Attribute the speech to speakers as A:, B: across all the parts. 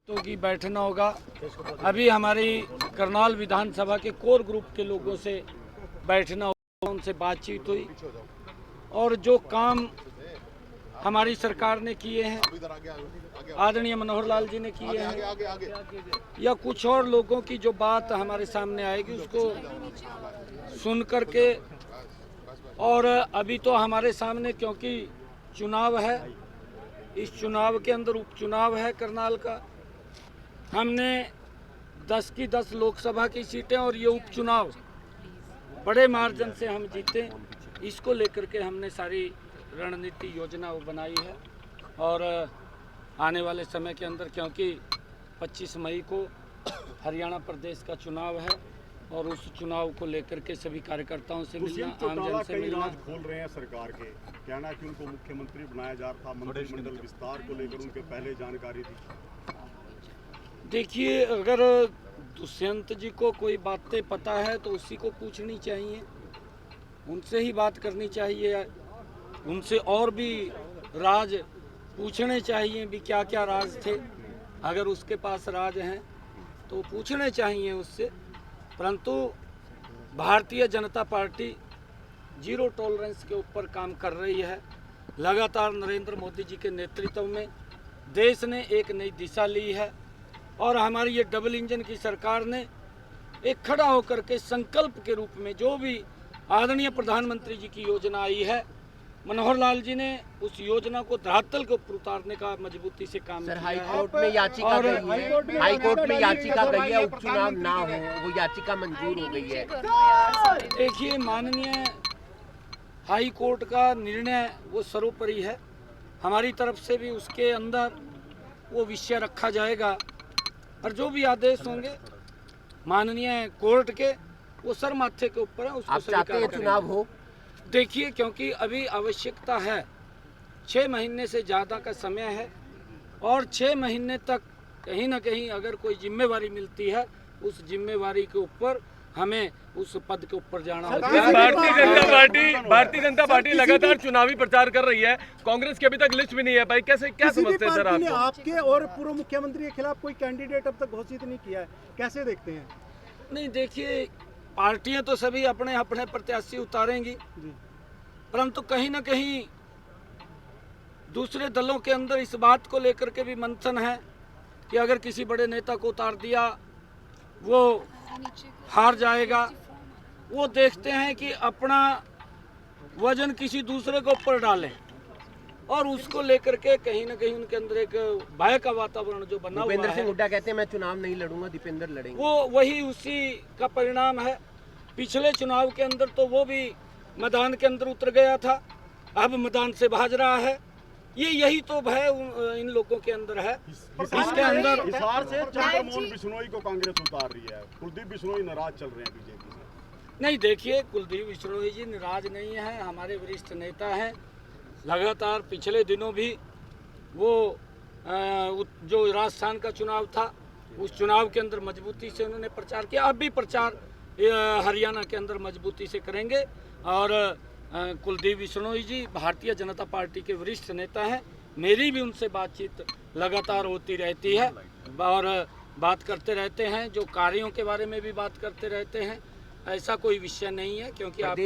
A: तो की बैठना होगा। अभी हमारी करनाल विधानसभा के कोर ग्रुप के लोगों से बैठना होगा, उनसे बातचीत हुई और जो काम हमारी सरकार ने किए हैं, आदरणीय मनोहर लाल जी ने किए हैं, या कुछ और लोगों की जो बात हमारे सामने आएगी उसको सुन करके, और अभी तो हमारे सामने क्योंकि चुनाव है, इस चुनाव के अंदर उपचुनाव है करनाल का, हमने 10 की 10 लोकसभा की सीटें और ये उपचुनाव बड़े मार्जिन से हम जीते, इसको लेकर के हमने सारी रणनीति योजना बनाई है। और आने वाले समय के अंदर, क्योंकि 25 मई को हरियाणा प्रदेश का चुनाव है और उस चुनाव को लेकर के सभी कार्यकर्ताओं से मिलना, आम जन से मिलना।
B: खोल रहे हैं सरकार के, कहना कि उनको मुख्यमंत्री बनाया जा रहा था, मंत्रिमंडल विस्तार को लेकर उनके पहले जानकारी थी।
A: देखिए, अगर दुष्यंत जी को कोई बातें पता है तो उसी को पूछनी चाहिए, उनसे ही बात करनी चाहिए, उनसे और भी राज पूछने चाहिए भी क्या क्या राज थे। अगर उसके पास राज हैं तो पूछने चाहिए उससे। परंतु Bharatiya Janata party zero tolerance के ऊपर काम कर रही है। लगातार नरेंद्र मोदी जी के नेतृत्व में देश ने एक नई दिशा ली है और हमारी ये डबल इंजन की सरकार ने एक खड़ा होकर के संकल्प के रूप में जो भी आदरणीय प्रधानमंत्री जी की योजना आई है, मनोहर लाल जी ने उस योजना को धरातल के ऊपर उतारने का मजबूती से काम किया है।
C: हाई कोर्ट में याचिका गई है उपचुनाव ना हो, वो याचिका मंजूर हो गई है।
A: देखिए, माननीय हाई कोर्ट का निर्णय वो सर्वोपरि है, हमारी तरफ से भी उसके अंदर वो विषय रखा जाएगा और जो भी आदेश होंगे माननीय कोर्ट के, वो सर माथे के ऊपर है, उसको
C: आप चाहते हैं चुनाव हो?
A: देखिए, क्योंकि अभी आवश्यकता है, 6 महीने से ज़्यादा का समय है और 6 महीने तक कहीं ना कहीं अगर कोई जिम्मेवारी मिलती है, उस जिम्मेवारी के ऊपर हमें उस पद के ऊपर जाना होगा।
D: भारतीय जनता पार्टी लगातार चुनावी प्रचार कर रही है, कांग्रेस की अभी तक लिस्ट भी नहीं है भाई, कैसे क्या समझते हैं सर आप?
E: आपके और पूर्व मुख्यमंत्री के खिलाफ कोई कैंडिडेट अब तक घोषित नहीं किया है, कैसे देखते हैं?
A: नहीं, देखिए, पार्टियां तो सभी अपने अपने प्रत्याशी उतारेंगी, परंतु कहीं ना कहीं दूसरे दलों के अंदर इस बात को लेकर के भी मंथन है कि अगर किसी बड़े नेता को उतार दिया वो हार जाएगा। वो देखते हैं कि अपना वजन किसी दूसरे के ऊपर डालें और उसको लेकर के कहीं ना कहीं उनके अंदर एक भय का वातावरण जो बना हुआ है।
C: दीपेंद्र सिंह हुड्डा कहते हैं मैं चुनाव नहीं लड़ूंगा, दीपेंद्र लड़ेंगे।
A: वो वही उसी का परिणाम है। पिछले चुनाव के अंदर तो वो भी मैदान के अंदर उतर गया था, अब मैदान से भाग रहा है। यही तो भय इन लोगों के अंदर है। इसके अंदर
B: हिसार से चंद्रमोहन बिश्नोई को कांग्रेस उतार रही है, कुलदीप बिश्नोई नाराज चल रहे हैं बीजेपी से।
A: नहीं, देखिए, कुलदीप बिश्नोई जी नाराज नहीं है, हमारे वरिष्ठ नेता हैं। लगातार पिछले दिनों भी वो जो राजस्थान का चुनाव था, उस चुनाव के अंदर मजबूती से उन्होंने प्रचार किया। अब भी प्रचार हरियाणा के अंदर मजबूती से करेंगे। और कुलदीप बिश्नोई जी भारतीय जनता पार्टी के वरिष्ठ नेता हैं, मेरी भी उनसे बातचीत लगातार होती रहती है और बात करते रहते हैं, जो कार्यों के बारे में भी बात करते रहते हैं। ऐसा कोई विषय नहीं है, क्योंकि आप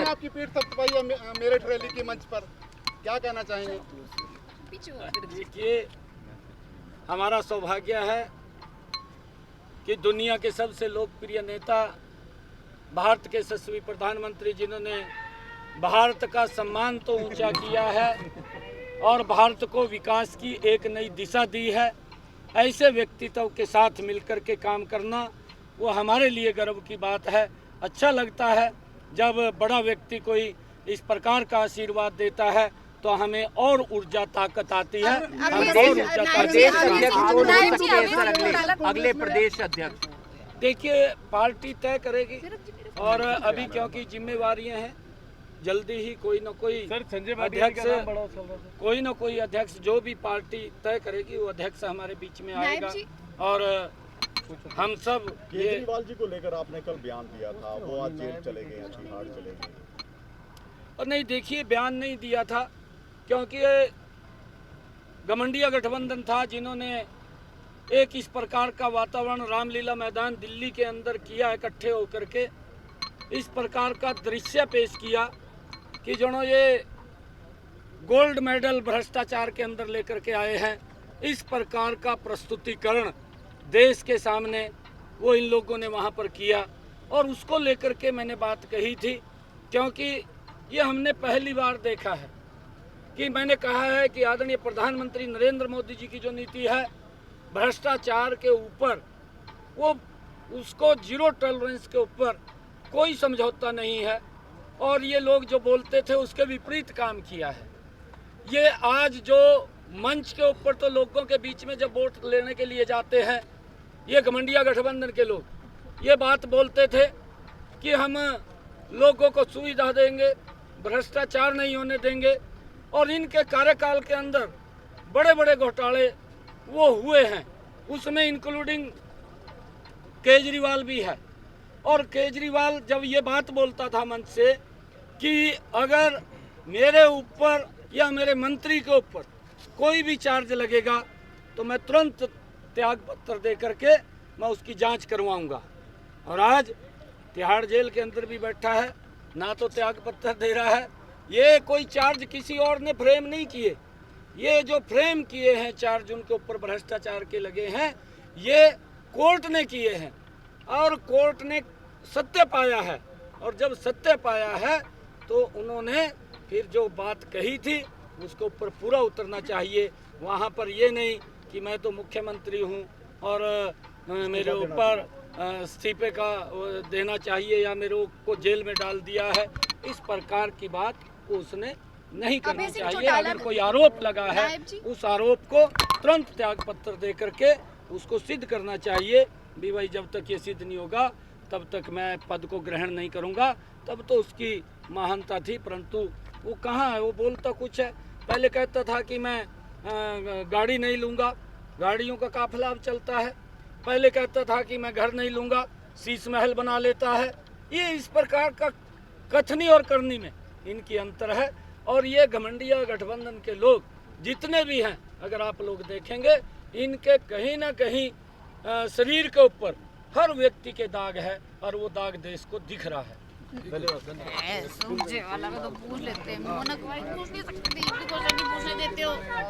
E: आपकी पीठ थपथपाई है मेरठ रैली के मंच पर, क्या कहना चाहेंगे?
A: देखिए, हमारा सौभाग्य है कि दुनिया के सबसे लोकप्रिय नेता, भारत के यशस्वी प्रधानमंत्री, जिन्होंने भारत का सम्मान तो ऊंचा किया है और भारत को विकास की एक नई दिशा दी है, ऐसे व्यक्तित्व के साथ मिलकर के काम करना वो हमारे लिए गर्व की बात है। अच्छा लगता है जब बड़ा व्यक्ति कोई इस प्रकार का आशीर्वाद देता है तो हमें और ऊर्जा ताकत आती है।
C: अगले प्रदेश अध्यक्ष
A: देखिए, पार्टी तय करेगी और अभी क्योंकि जिम्मेवारियां हैं, जल्दी ही कोई न कोई अध्यक्ष जो भी पार्टी तय करेगी वो अध्यक्ष हमारे बीच में आएगा। और हम सब
B: केजरीवाल जी को लेकर आपने कल बयान दिया था, वो आज जेल चले गए, तिहाड़ चले गए।
A: और नहीं, देखिए, बयान नहीं दिया था क्योंकि घमंडिया गठबंधन था जिन्होंने एक इस प्रकार का वातावरण रामलीला मैदान दिल्ली के अंदर किया, इकट्ठे होकर के इस प्रकार का दृश्य पेश किया कि जो ये गोल्ड मेडल भ्रष्टाचार के अंदर लेकर के आए हैं। इस प्रकार का प्रस्तुतिकरण देश के सामने वो इन लोगों ने वहाँ पर किया और उसको लेकर के मैंने बात कही थी, क्योंकि ये हमने पहली बार देखा है कि मैंने कहा है कि आदरणीय प्रधानमंत्री नरेंद्र मोदी जी की जो नीति है भ्रष्टाचार के ऊपर, वो उसको जीरो टॉलरेंस के ऊपर कोई समझौता नहीं है और ये लोग जो बोलते थे उसके विपरीत काम किया है। ये आज जो मंच के ऊपर तो लोगों के बीच में जब वोट लेने के लिए जाते हैं, ये घमंडिया गठबंधन के लोग ये बात बोलते थे कि हम लोगों को सुविधा देंगे, भ्रष्टाचार नहीं होने देंगे, और इनके कार्यकाल के अंदर बड़े बड़े घोटाले वो हुए हैं, उसमें इंक्लूडिंग केजरीवाल भी है। और केजरीवाल जब ये बात बोलता था मंच से कि अगर मेरे ऊपर या मेरे मंत्री के ऊपर कोई भी चार्ज लगेगा तो मैं तुरंत त्याग पत्र दे करके मैं उसकी जांच करवाऊंगा, और आज तिहाड़ जेल के अंदर भी बैठा है, ना तो त्याग पत्र दे रहा है। ये कोई चार्ज किसी और ने फ्रेम नहीं किए, ये जो फ्रेम किए हैं चार्ज उनके ऊपर भ्रष्टाचार के लगे हैं, ये कोर्ट ने किए हैं और कोर्ट ने सत्य पाया है, और जब सत्य पाया है तो उन्होंने फिर जो बात कही थी उसके ऊपर पूरा उतरना चाहिए। वहाँ पर ये नहीं कि मैं तो मुख्यमंत्री हूँ और मेरे ऊपर इस्तीफे का देना चाहिए या मेरे को जेल में डाल दिया है, इस प्रकार की बात उसने नहीं करनी चाहिए। अगर कोई आरोप लगा है उस आरोप को तुरंत त्याग पत्र दे करके उसको सिद्ध करना चाहिए। भी भाई जब तक ये सिद्ध नहीं होगा तब तक मैं पद को ग्रहण नहीं करूंगा। तब तो उसकी महानता थी, परंतु वो कहाँ है, वो बोलता कुछ है। पहले कहता था कि मैं गाड़ी नहीं लूँगा, गाड़ियों का काफिला अब चलता है। पहले कहता था कि मैं घर नहीं लूँगा, शीश महल बना लेता है। ये इस प्रकार का कथनी और करनी में इनकी अंतर है। और ये घमंडिया गठबंधन के लोग जितने भी हैं, अगर आप लोग देखेंगे, इनके कहीं ना कहीं शरीर के ऊपर हर व्यक्ति के दाग है और वो दाग देश को दिख रहा है।
F: वाला का तो पूछ लेते हैं, मोनक भाई पूछ नहीं सकते, पूछने देते हो।